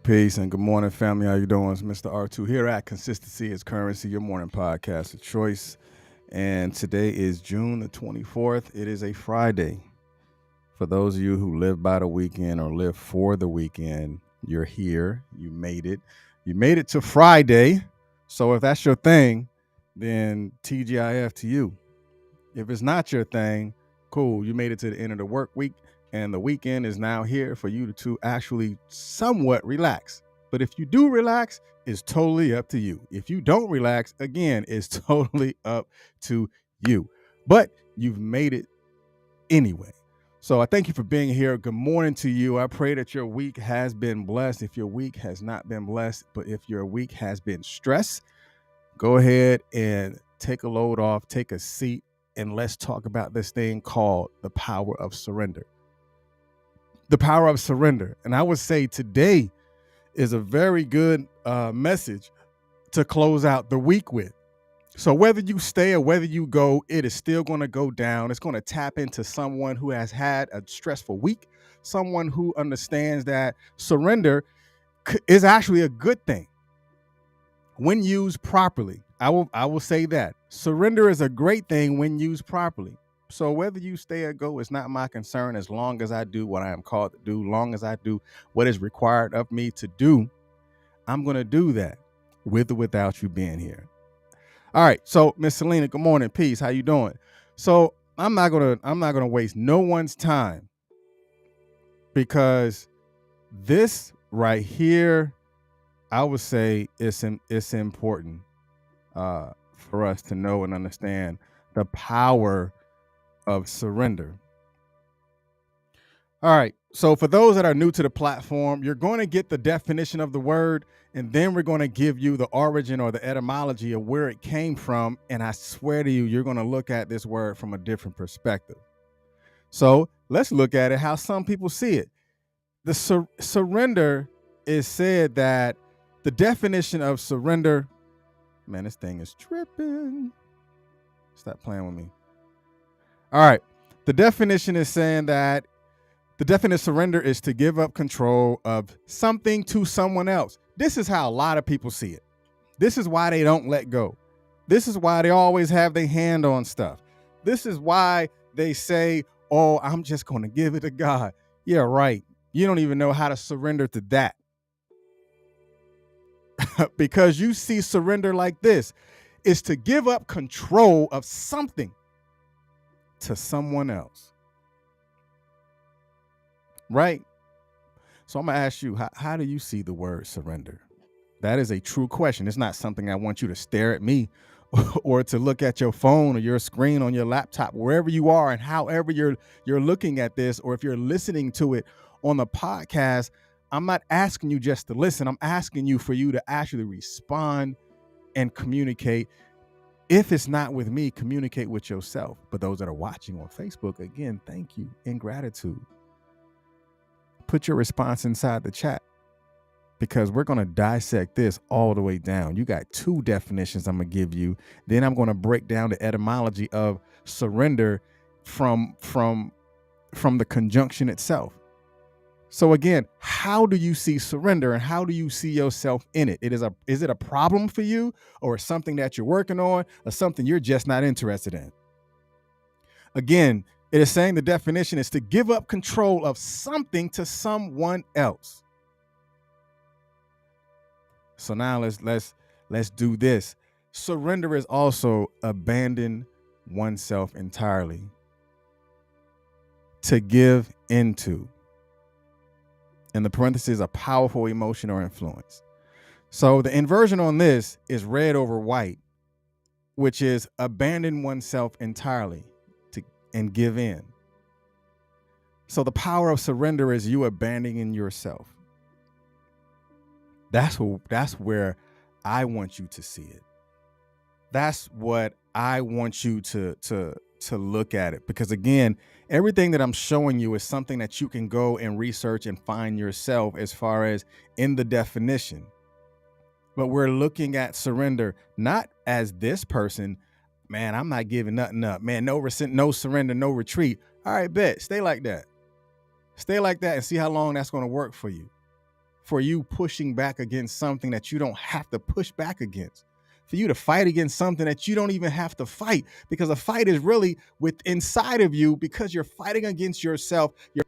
Peace and good morning, family. How you doing? It's Mr. R2 here at Consistency is Currency, your morning podcast of choice. And today is June the 24th. It is a Friday. For those of you who live by the weekend or live for the weekend, you're here. You made it. You made it to Friday. So if that's your thing, then TGIF to you. If it's not your thing, cool. You made it to the end of the work week, and the weekend is now here for you to actually somewhat relax. But if you do relax, it's totally up to you. If you don't relax, again, it's totally up to you. But you've made it anyway. So I thank you for being here. Good morning to you. I pray that your week has been blessed. If your week has not been blessed, but if your week has been stressed, go ahead and take a load off, take a seat, and let's talk about this thing called the power of surrender. The power of surrender. And I would say today is a very good message to close out the week with. So whether you stay or whether you go, it is still going to go down. It's going to tap into someone who has had a stressful week, someone who understands that surrender is actually a good thing when used properly. I will say that surrender is a great thing when used properly. So whether you stay or go is not my concern, as long as I do what I am called to do, long as I do what is required of me to do. I'm going to do that with or without you being here. All right. So Miss Selena, good morning. Peace. How you doing? So I'm not gonna waste no one's time, because this right here, I would say it's important for us to know and understand the power of surrender. All right. So for those that are new to the platform, you're going to get the definition of the word, and then we're going to give you the origin or the etymology of where it came from. And I swear to you, you're going to look at this word from a different perspective. So let's look at it how some people see it. The surrender is said that the definition of surrender, man, this thing is tripping. Stop playing with me. All right. The definition is saying that the definition of surrender is to give up control of something to someone else. This is how a lot of people see it. This is why they don't let go. This is why they always have their hand on stuff. This is why they say, oh, I'm just going to give it to God. Yeah, right. You don't even know how to surrender to that. Because you see surrender like this is to give up control of something to someone else. Right? So I'm going to ask you, how do you see the word surrender? That is a true question. It's not something I want you to stare at me or to look at your phone or your screen on your laptop, wherever you are and however you're looking at this, or if you're listening to it on the podcast. I'm not asking you just to listen. I'm asking you for you to actually respond and communicate. If it's not with me, communicate with yourself. But those that are watching on Facebook, again, thank you and gratitude. Put your response inside the chat, because we're going to dissect this all the way down. You got two definitions I'm going to give you. Then I'm going to break down the etymology of surrender from the conjunction itself. So again, how do you see surrender, and how do you see yourself in it? Is it a problem for you, or something that you're working on, or something you're just not interested in? Again, it is saying the definition is to give up control of something to someone else. So now let's do this. Surrender is also abandon oneself entirely, to give into. In the parentheses, a powerful emotion or influence. So the inversion on this is red over white, which is abandon oneself entirely and give in. So the power of surrender is you abandoning yourself. That's where I want you to see it. That's what I want you to look at it. Because again, everything that I'm showing you is something that you can go and research and find yourself as far as in the definition. But we're looking at surrender not as this person, man, I'm not giving nothing up. Man, no surrender, no retreat. All right, bet. Stay like that. Stay like that and see how long that's going to work for you. for you pushing back against something that you don't have to push back against, for you to fight against something that you don't even have to fight, because a fight is really with inside of you, because you're fighting against yourself. You're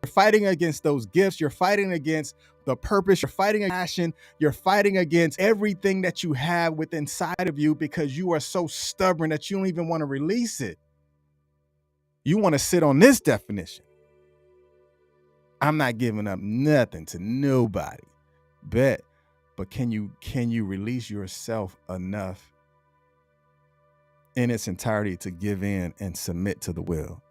fighting against those gifts. You're fighting against the purpose. You're fighting against passion. You're fighting against everything that you have within inside of you, because you are so stubborn that you don't even want to release it. You want to sit on this definition. I'm not giving up nothing to nobody. Bet. But can you release yourself enough in its entirety to give in and submit to the will?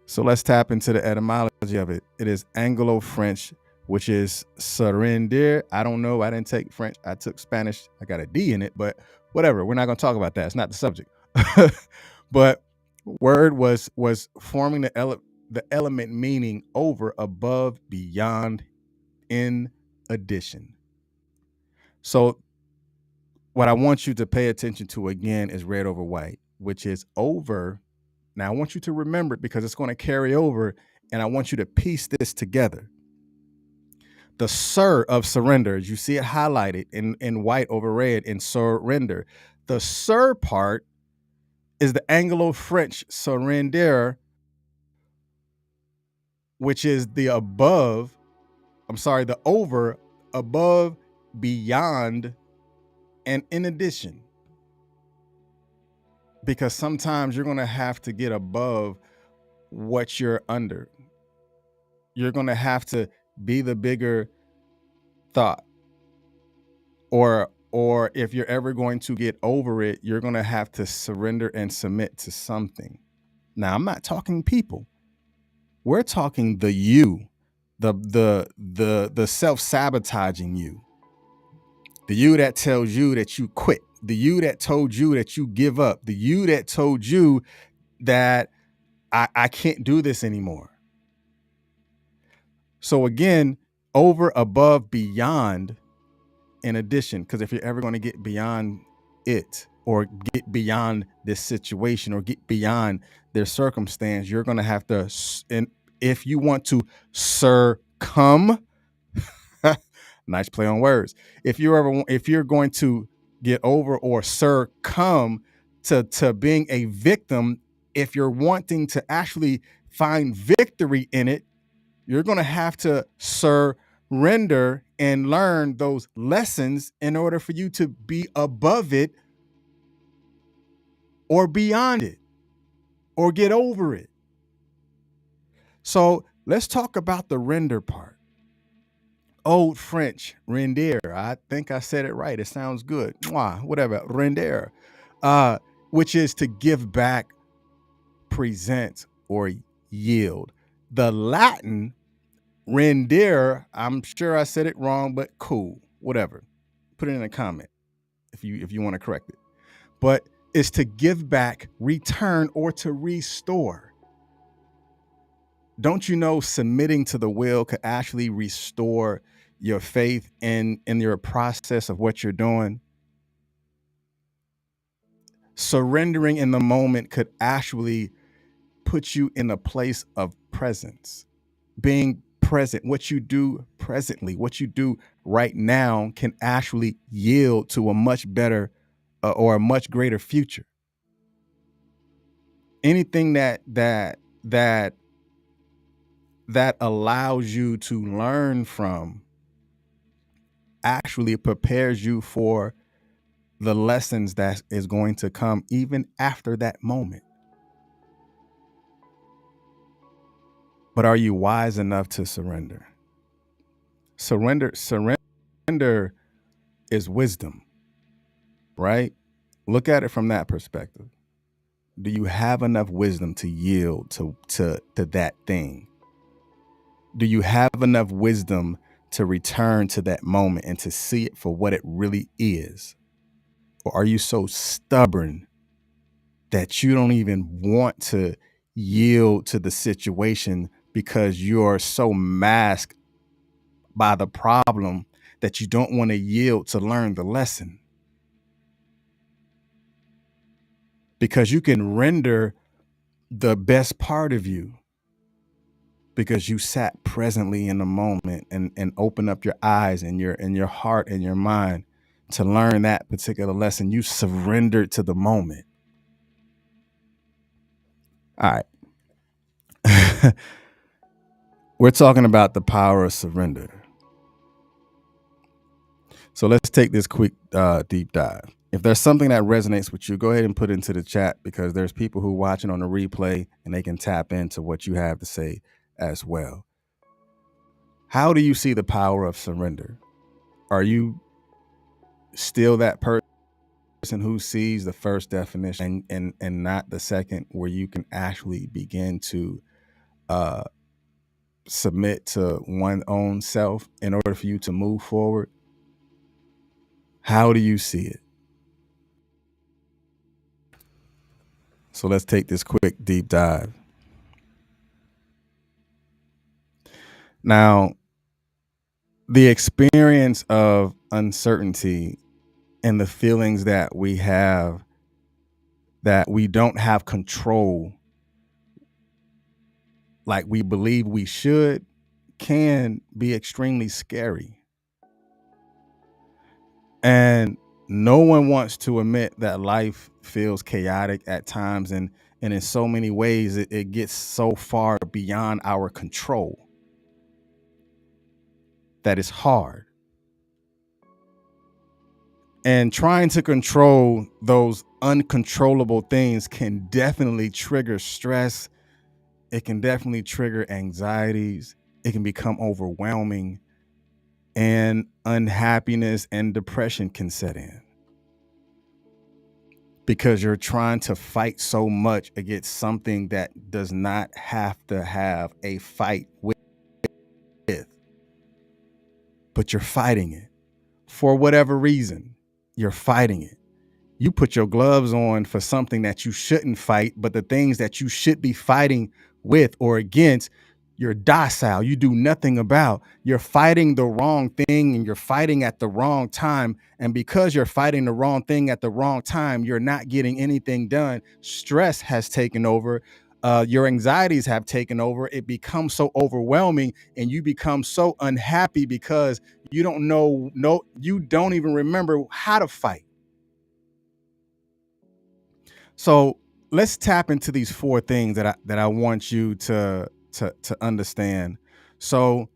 So let's tap into the etymology of it. It is Anglo-French, which is surrender. I don't know. I didn't take French. I took Spanish. I got a D in it, but whatever. We're not going to talk about that. It's not the subject. But word was forming the element meaning over, above, beyond, in addition. So what I want you to pay attention to again is red over white, which is over. Now I want you to remember it, because it's going to carry over, and I want you to piece this together. The sur of surrender, as you see it highlighted in white over red in surrender. The sur part is the Anglo-French surrender, which is the over, above, beyond, and in addition. Because sometimes you're going to have to get above what you're under. You're going to have to be the bigger thought. Or if you're ever going to get over it, you're going to have to surrender and submit to something. Now, I'm not talking people. We're talking the you, the self-sabotaging you. The you that tells you that you quit. The you that told you that you give up. The you that told you that I can't do this anymore. So again, over, above, beyond, in addition, because if you're ever going to get beyond it, or get beyond this situation, or get beyond their circumstance, you're going to have to, and if you want to succumb, nice play on words. If you're going to get over or succumb to being a victim, if you're wanting to actually find victory in it, you're going to have to surrender and learn those lessons in order for you to be above it, or beyond it, or get over it. So let's talk about the render part. Old French, render. I think I said it right. It sounds good. Mwah, whatever, render, which is to give back, present, or yield. The Latin render, I'm sure I said it wrong, but cool, whatever. Put it in a comment if you want to correct it. But it's to give back, return, or to restore. Don't you know submitting to the will could actually restore your faith in your process of what you're doing? Surrendering in the moment could actually put you in a place of presence. Being present, what you do presently, what you do right now, can actually yield to a much better or a much greater future. Anything that allows you to learn from actually prepares you for the lessons that is going to come even after that moment. But are you wise enough to surrender? Surrender is wisdom, right? Look at it from that perspective. Do you have enough wisdom to yield to that thing? Do you have enough wisdom to return to that moment and to see it for what it really is? Or are you so stubborn that you don't even want to yield to the situation because you're so masked by the problem that you don't want to yield to learn the lesson? Because you can render the best part of you, because you sat presently in the moment and open up your eyes and your heart and your mind to learn that particular lesson. You surrendered to the moment. All right. We're talking about the power of surrender. So let's take this quick deep dive. If there's something that resonates with you, go ahead and put it into the chat, because there's people who are watching on the replay and they can tap into what you have to say as well. How do you see the power of surrender? Are you still that person who sees the first definition and not the second, where you can actually begin to submit to one's own self in order for you to move forward? How do you see it? So let's take this quick deep dive. Now, the experience of uncertainty and the feelings that we have that we don't have control like we believe we should can be extremely scary. And no one wants to admit that life feels chaotic at times, and in so many ways it gets so far beyond our control that it's hard. And trying to control those uncontrollable things can definitely trigger stress. It can definitely trigger anxieties. It can become overwhelming, and unhappiness and depression can set in because you're trying to fight so much against something that does not have to have a fight with, but you're fighting it for whatever reason. You're fighting it. You put your gloves on for something that you shouldn't fight, but the things that you should be fighting with or against, you're docile. You do nothing about. You're fighting the wrong thing, and you're fighting at the wrong time. And because you're fighting the wrong thing at the wrong time, you're not getting anything done. Stress has taken over. Your anxieties have taken over. It becomes so overwhelming, and you become so unhappy because you don't know, you don't even remember how to fight. So let's tap into these four things that I want you to understand. So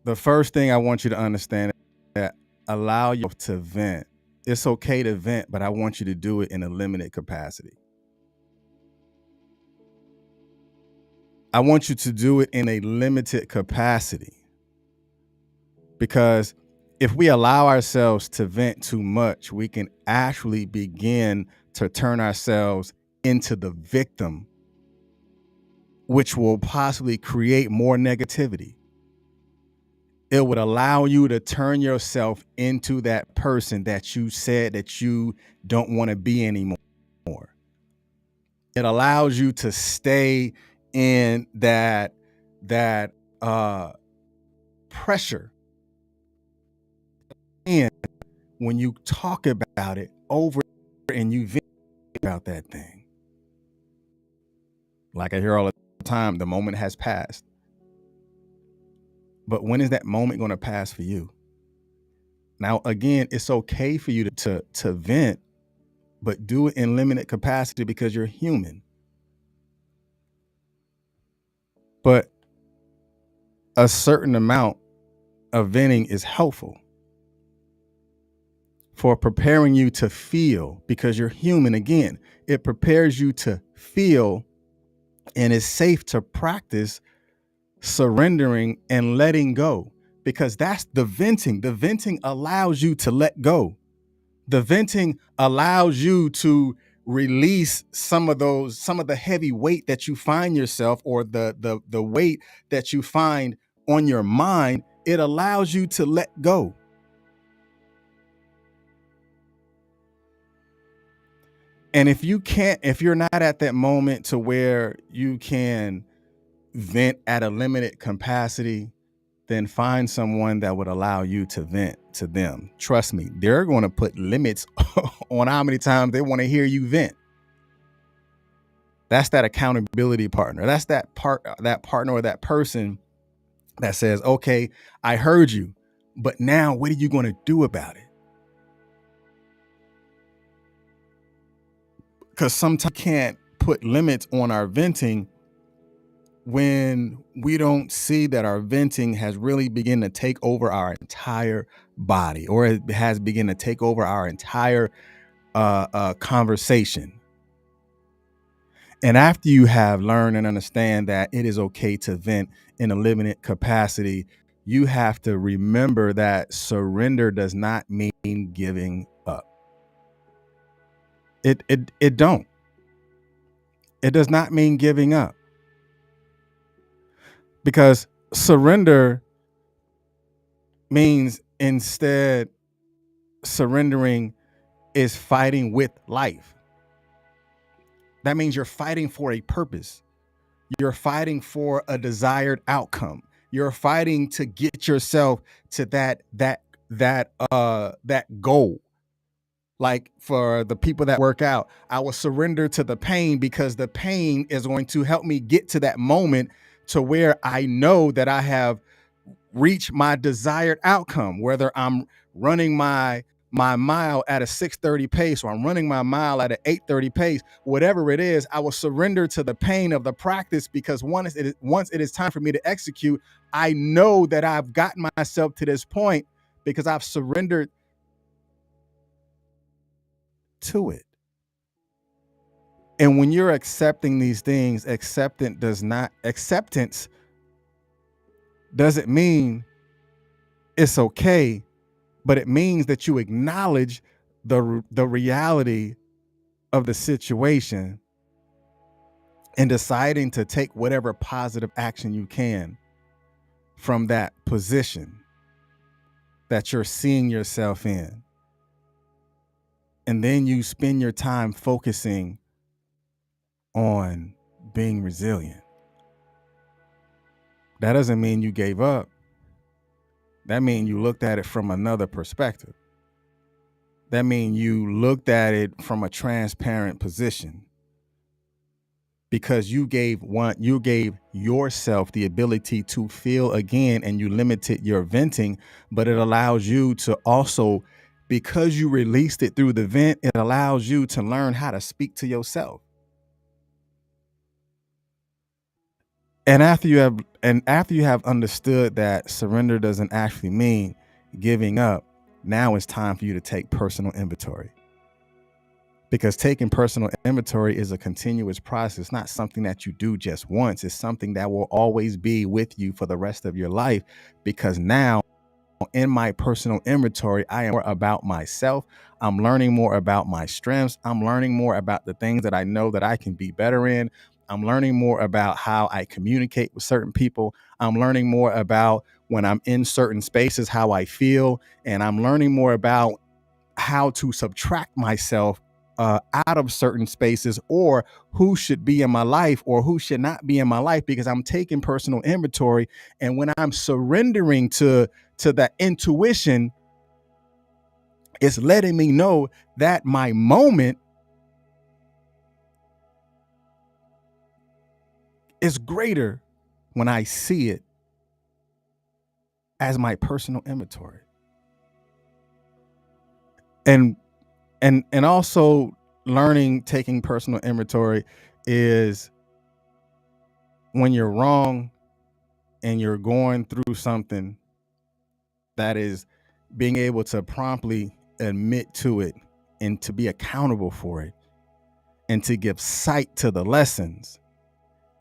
the first thing I want you to understand is that allow yourself to vent. It's okay to vent, but I want you to do it in a limited capacity. I want you to do it in a limited capacity, because if we allow ourselves to vent too much, we can actually begin to turn ourselves into the victim, which will possibly create more negativity. It would allow you to turn yourself into that person that you said that you don't want to be anymore. It allows you to stay in that pressure. And when you talk about it over and you vent about that thing, like I hear all the time, the moment has passed. But when is that moment going to pass for you? Now, again, it's okay for you to vent, but do it in limited capacity because you're human. But a certain amount of venting is helpful for preparing you to feel, because you're human. Again, it prepares you to feel, and it's safe to practice surrendering and letting go, because that's the venting. The venting allows you to let go. The venting allows you to release some of the heavy weight that you find yourself, or the weight that you find on your mind. It allows you to let go. And if you're not at that moment to where you can vent at a limited capacity, then find someone that would allow you to vent to them. Trust me, they're going to put limits on how many times they want to hear you vent. That's that accountability partner. That's that partner or that person that says, okay, I heard you, but now what are you going to do about it? Because sometimes we can't put limits on our venting when we don't see that our venting has really begun to take over our entire body, or it has begun to take over our entire conversation. And after you have learned and understand that it is okay to vent in a limited capacity, you have to remember that surrender does not mean giving up. It don't. It does not mean giving up. Because surrender means instead surrendering is fighting with life. That means you're fighting for a purpose. You're fighting for a desired outcome. You're fighting to get yourself to that goal. Like for the people that work out, I will surrender to the pain because the pain is going to help me get to that moment to where I know that I have reached my desired outcome, whether I'm running my mile at a 6:30 pace or I'm running my mile at an 8:30 pace, whatever it is, I will surrender to the pain of the practice because once it is time for me to execute, I know that I've gotten myself to this point because I've surrendered to it. And when you're accepting these things, acceptance doesn't mean it's okay, but it means that you acknowledge the reality of the situation and deciding to take whatever positive action you can from that position that you're seeing yourself in. And then you spend your time focusing on being resilient. That doesn't mean you gave up. That means you looked at it from another perspective. That means you looked at it from a transparent position because you gave yourself the ability to feel again, and you limited your venting, but it allows you to also, because you released it through the vent, it allows you to learn how to speak to yourself. And after you have understood that surrender doesn't actually mean giving up, now it's time for you to take personal inventory. Because taking personal inventory is a continuous process, not something that you do just once. It's something that will always be with you for the rest of your life. Because now in my personal inventory, I am more about myself. I'm learning more about my strengths. I'm learning more about the things that I know that I can be better in. I'm learning more about how I communicate with certain people. I'm learning more about when I'm in certain spaces, how I feel. And I'm learning more about how to subtract myself out of certain spaces, or who should be in my life or who should not be in my life, because I'm taking personal inventory. And when I'm surrendering to that intuition, it's letting me know that my moment is greater when I see it as my personal inventory. And also learning, taking personal inventory is when you're wrong and you're going through something, that is being able to promptly admit to it and to be accountable for it and to give sight to the lessons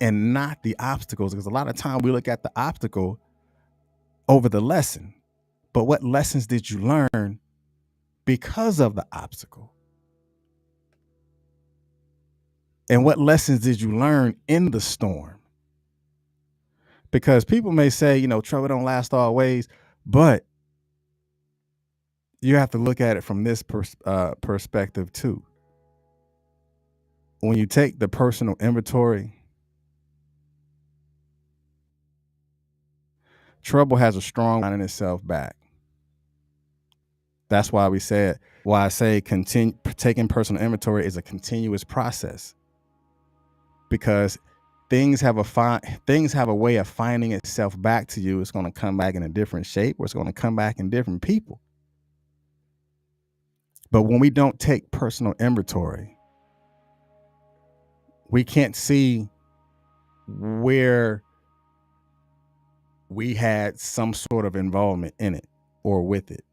and not the obstacles. Because a lot of time we look at the obstacle over the lesson, but what lessons did you learn because of the obstacle? And what lessons did you learn in the storm? Because people may say, trouble don't last always, but you have to look at it from this perspective too. When you take the personal inventory, trouble has a strong line in itself back. That's why I say taking personal inventory is a continuous process. because things have a way of finding itself back to you. It's going to come back in a different shape, or it's going to come back in different people. But when we don't take personal inventory, we can't see where we had some sort of involvement in it or with it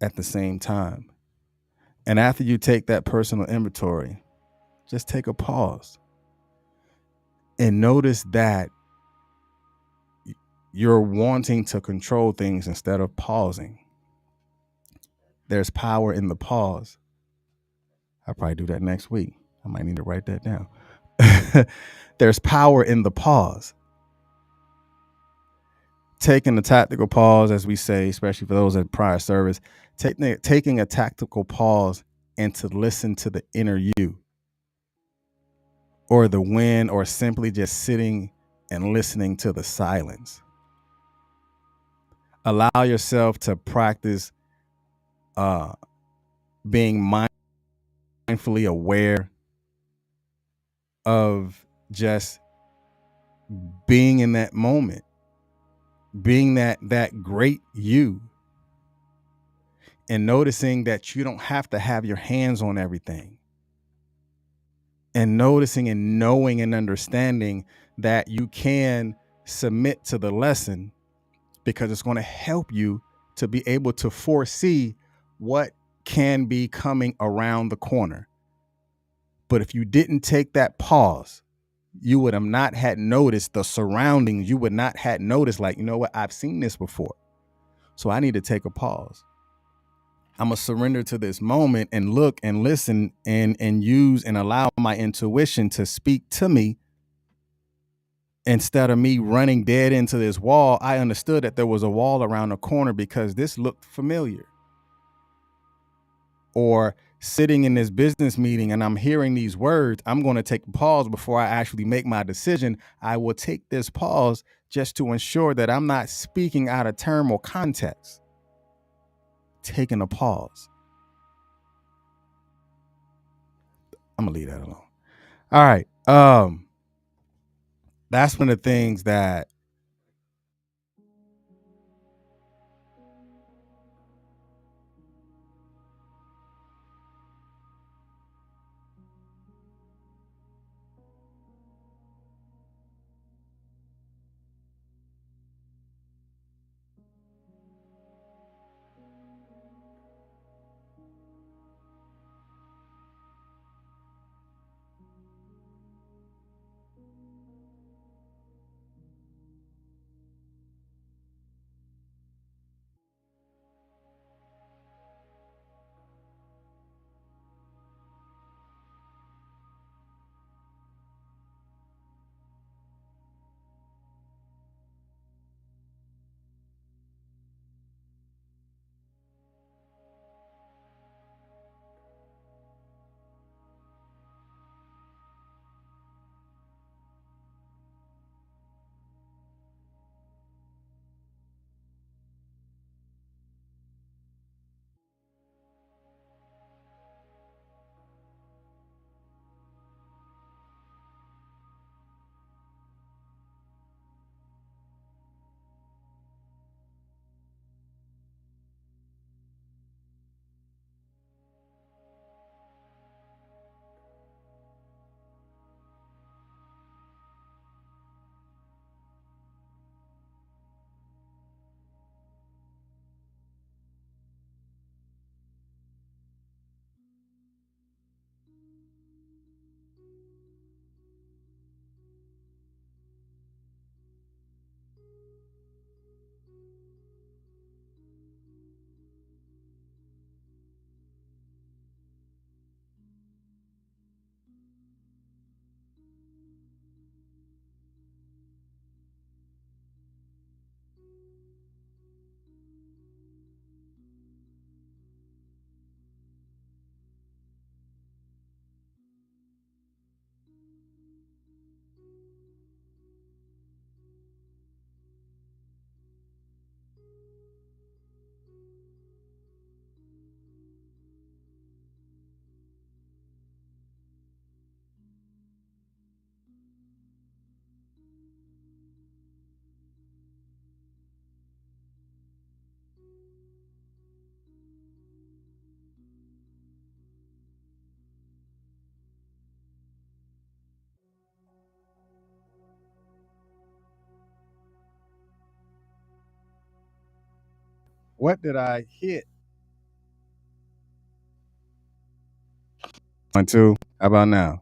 at the same time. And after you take that personal inventory, just take a pause and notice that you're wanting to control things instead of pausing. There's power in the pause. I'll probably do that next week. I might need to write that down. There's power in the pause. Taking the tactical pause, as we say, especially for those at prior service, taking a tactical pause and to listen to the inner you or the wind, or simply just sitting and listening to the silence. Allow yourself to practice being mindfully aware of just being in that moment, being that great you, and noticing that you don't have to have your hands on everything, and noticing and knowing and understanding that you can submit to the lesson, because it's going to help you to be able to foresee what can be coming around the corner. But if you didn't take that pause, you would have not had noticed the surroundings. You would not had noticed, like, you know what, I've seen this before, so I need to take a pause. I'm gonna surrender to this moment and look and listen and use and allow my intuition to speak to me. Instead of me running dead into this wall, I understood that there was a wall around the corner because this looked familiar. Or sitting in this business meeting and I'm hearing these words, I'm going to take a pause before I actually make my decision. I will take this pause just to ensure that I'm not speaking out of term or context. Taking a pause. I'm gonna leave that alone. All right. That's one of the things that What did I hit? 1, 2. How about now?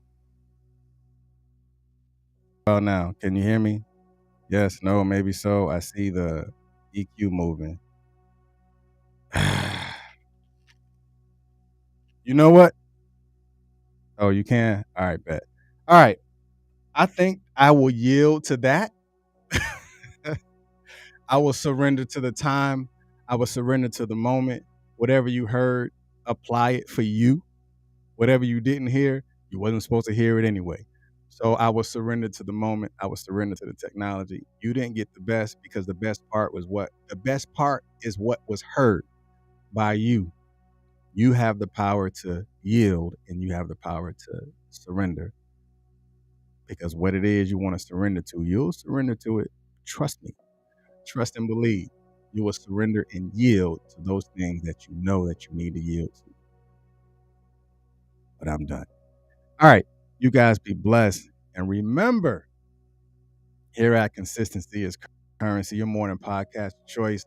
How about now? Can you hear me? Yes, no, maybe so. I see the EQ moving. You know what? Oh, you can? All right, bet. All right. I think I will yield to that. I will surrender to the time. I will surrender to the moment. Whatever you heard, apply it for you. Whatever you didn't hear, you wasn't supposed to hear it anyway. So I will surrender to the moment. I will surrender to the technology. You didn't get the best because the best part was what? The best part is what was heard by you. You have the power to yield and you have the power to surrender because what it is you want to surrender to, you'll surrender to it. Trust me. Trust and believe. You will surrender and yield to those things that you know that you need to yield to. But I'm done. All right. You guys be blessed. And remember, here at Consistency is Currency, your morning podcast choice.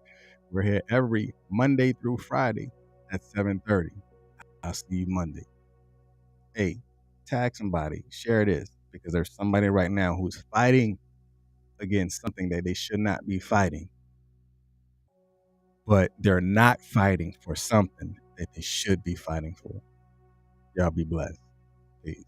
We're here every Monday through Friday at 7:30. I'll see you Monday. Hey, tag somebody, share this, because there's somebody right now who's fighting against something that they should not be fighting, but they're not fighting for something that they should be fighting for. Y'all be blessed. Peace.